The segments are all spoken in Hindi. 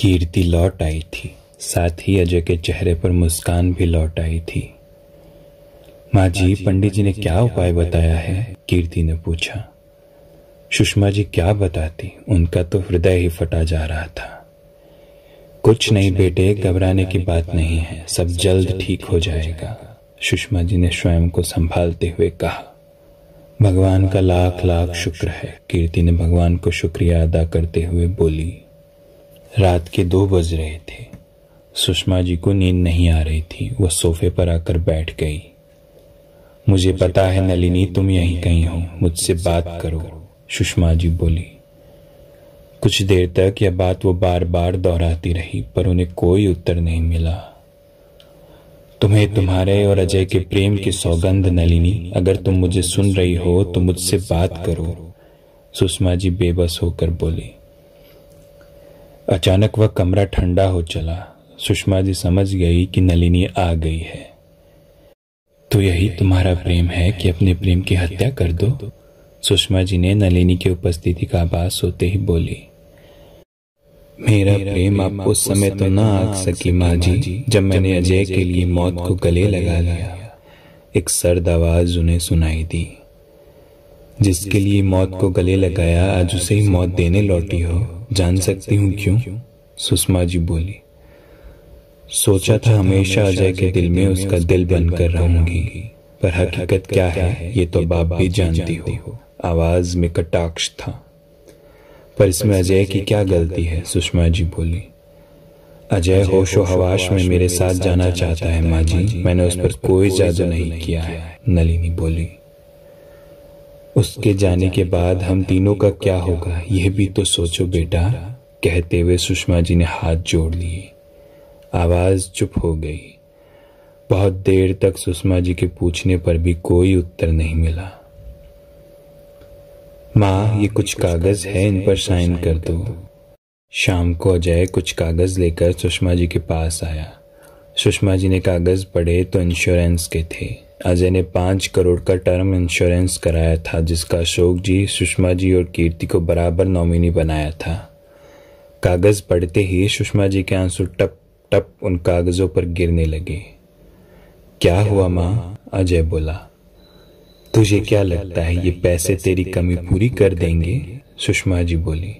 कीर्ति लौट आई थी, साथ ही अजय के चेहरे पर मुस्कान भी लौट आई थी। माँ जी, पंडित जी ने क्या उपाय बताया है? कीर्ति ने पूछा। सुषमा जी क्या बताती, उनका तो हृदय ही फटा जा रहा था। कुछ नहीं बेटे, घबराने की बात नहीं है, सब जल्द ठीक हो जाएगा, सुषमा जी ने स्वयं को संभालते हुए कहा। भगवान का लाख लाख शुक्र है, कीर्ति ने भगवान को शुक्रिया अदा करते हुए बोली। रात के 2 बज रहे थे। सुषमा जी को नींद नहीं आ रही थी। वह सोफे पर आकर बैठ गई। मुझे पता है नलिनी, तुम यहीं कहीं हो, मुझसे बात करो, सुषमा जी बोली। कुछ देर तक यह बात वो बार बार दोहराती रही, पर उन्हें कोई उत्तर नहीं मिला। तुम्हें तुम्हारे और अजय के प्रेम की सौगंध नलिनी, अगर तुम मुझे सुन रही हो तो मुझसे बात करो, सुषमा जी बेबस होकर बोली। अचानक वह कमरा ठंडा हो चला। सुषमा जी समझ गई कि नलिनी आ गई है। तो यही तुम्हारा प्रेम है कि अपने प्रेम की हत्या कर दो, सुषमा जी ने नलिनी की उपस्थिति का आभास होते ही बोली। मेरा प्रेम आप उस समय तो ना आग सकी माँ जी, जब मैंने अजय के लिए मौत को गले लगा लिया, एक सर्द आवाज उन्हें सुनाई दी। जिसके लिए मौत को गले लगाया, आज उसे ही मौत देने लौटी हो, जान सकती हूँ क्यों? सुषमा जी बोली। सोचा था हमेशा अजय के दिल में उसका दिल बनकर रहूंगी, पर हकीकत क्या है ये तो आप भी जानती हो, आवाज में कटाक्ष था। पर इसमें अजय की क्या गलती है? सुषमा जी बोली। अजय होशो हवाश में मेरे साथ जाना चाहता है माँ जी, मैंने उस पर कोई जादू नहीं किया है, नलिनी बोली। उसके जाने के बाद हम तीनों का क्या होगा, यह भी तो सोचो बेटा, कहते हुए सुषमा जी ने हाथ जोड़ लिए। आवाज चुप हो गई। बहुत देर तक सुषमा जी के पूछने पर भी कोई उत्तर नहीं मिला। माँ, ये कुछ कागज है, इन पर साइन कर दो। शाम को अजय कुछ कागज लेकर सुषमा जी के पास आया। सुषमा जी ने कागज पढ़े तो इंश्योरेंस के थे। अजय ने 5 करोड़ का टर्म इंश्योरेंस कराया था, जिसका अशोक जी, सुषमा जी और कीर्ति को बराबर नॉमिनी बनाया था। कागज पढ़ते ही सुषमा जी के आंसू टप टप उन कागजों पर गिरने लगे। क्या हुआ माँ? अजय बोला। तुझे क्या लगता है ये पैसे तेरी कमी पूरी कर देंगे? सुषमा जी बोली।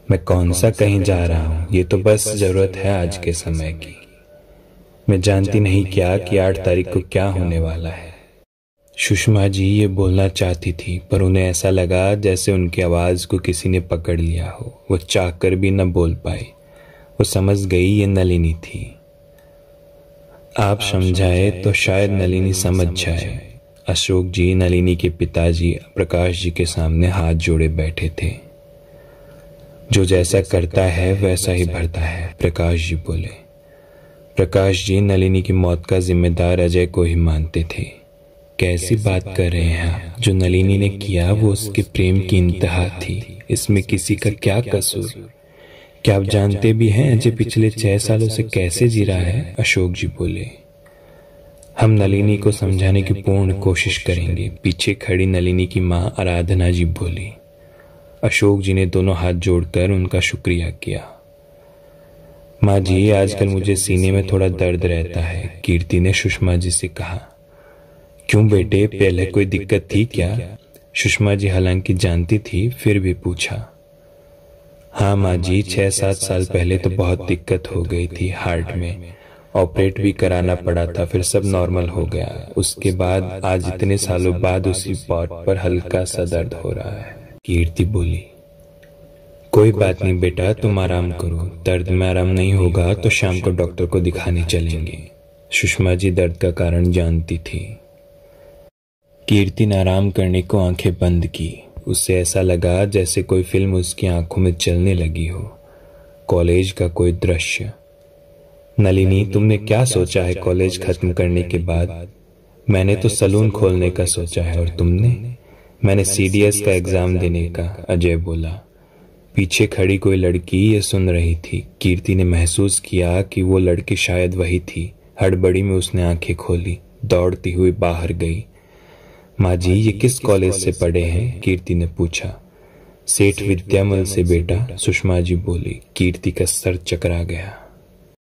मैं कौन सा कहीं जा रहा हूँ, ये तो बस जरूरत है आज के समय की। मैं जानती नहीं क्या कि 8 तारीख को क्या होने वाला है। सुषमा जी ये बोलना चाहती थी, पर उन्हें ऐसा लगा जैसे उनकी आवाज को किसी ने पकड़ लिया हो। वो चाहकर भी न बोल पाई। वो समझ गई ये नलिनी थी। आप समझाए तो शायद नलिनी समझ जाए। अशोक जी, नलिनी के पिताजी, प्रकाश जी के सामने हाथ जोड़े बैठे थे। जो जैसा करता है वैसा ही भरता है, प्रकाश जी बोले। प्रकाश जी नलिनी की मौत का जिम्मेदार अजय को ही मानते थे। कैसी बात कर रहे हैं आप? जो नलिनी ने किया वो उसके प्रेम की इंतहा थी, इसमें किसी का क्या कसूर? क्या आप जानते भी हैं अजय पिछले 6 सालों से कैसे जी रहा है? अशोक जी बोले। हम नलिनी को समझाने की पूर्ण कोशिश करेंगे, पीछे खड़ी नलिनी की मां आराधना जी बोली। अशोक जी ने दोनों हाथ जोड़कर उनका शुक्रिया किया। माँ जी, आजकल मुझे सीने में थोड़ा दर्द रहता है, कीर्ति ने सुषमा जी से कहा। क्यों बेटे, पहले कोई दिक्कत थी क्या? सुषमा जी हालांकि जानती थी, फिर भी पूछा। हाँ माँ जी, 6-7 साल पहले तो बहुत दिक्कत हो गई थी हार्ट में, ऑपरेट भी कराना पड़ा था, फिर सब नॉर्मल हो गया। उसके बाद आज इतने सालों बाद उसी स्पॉट पर हल्का सा दर्द हो रहा है, कीर्ति बोली। कोई बात नहीं बेटा, तुम आराम करो, दर्द में आराम नहीं होगा तो शाम को डॉक्टर को दिखाने चलेंगे। सुषमा जी दर्द का कारण जानती थी। कीर्ति ने आराम करने को आंखें बंद की। उसे ऐसा लगा जैसे कोई फिल्म उसकी आंखों में चलने लगी हो। कॉलेज का कोई दृश्य। नलिनी, तुमने क्या सोचा है कॉलेज खत्म करने के बाद? मैंने तो सलून खोलने का सोचा है, और तुमने? मैंने CDS का एग्जाम देने का, अजय बोला। पीछे खड़ी कोई लड़की ये सुन रही थी। कीर्ति ने महसूस किया कि वो लड़की शायद वही थी। हड़बड़ी में उसने आंखें खोली, दौड़ती हुई बाहर गई। माँ जी, ये किस कॉलेज से पढ़े हैं? कीर्ति ने पूछा। सेठ विद्यामल से बेटा, सुषमा जी बोली। कीर्ति का सर चकरा गया।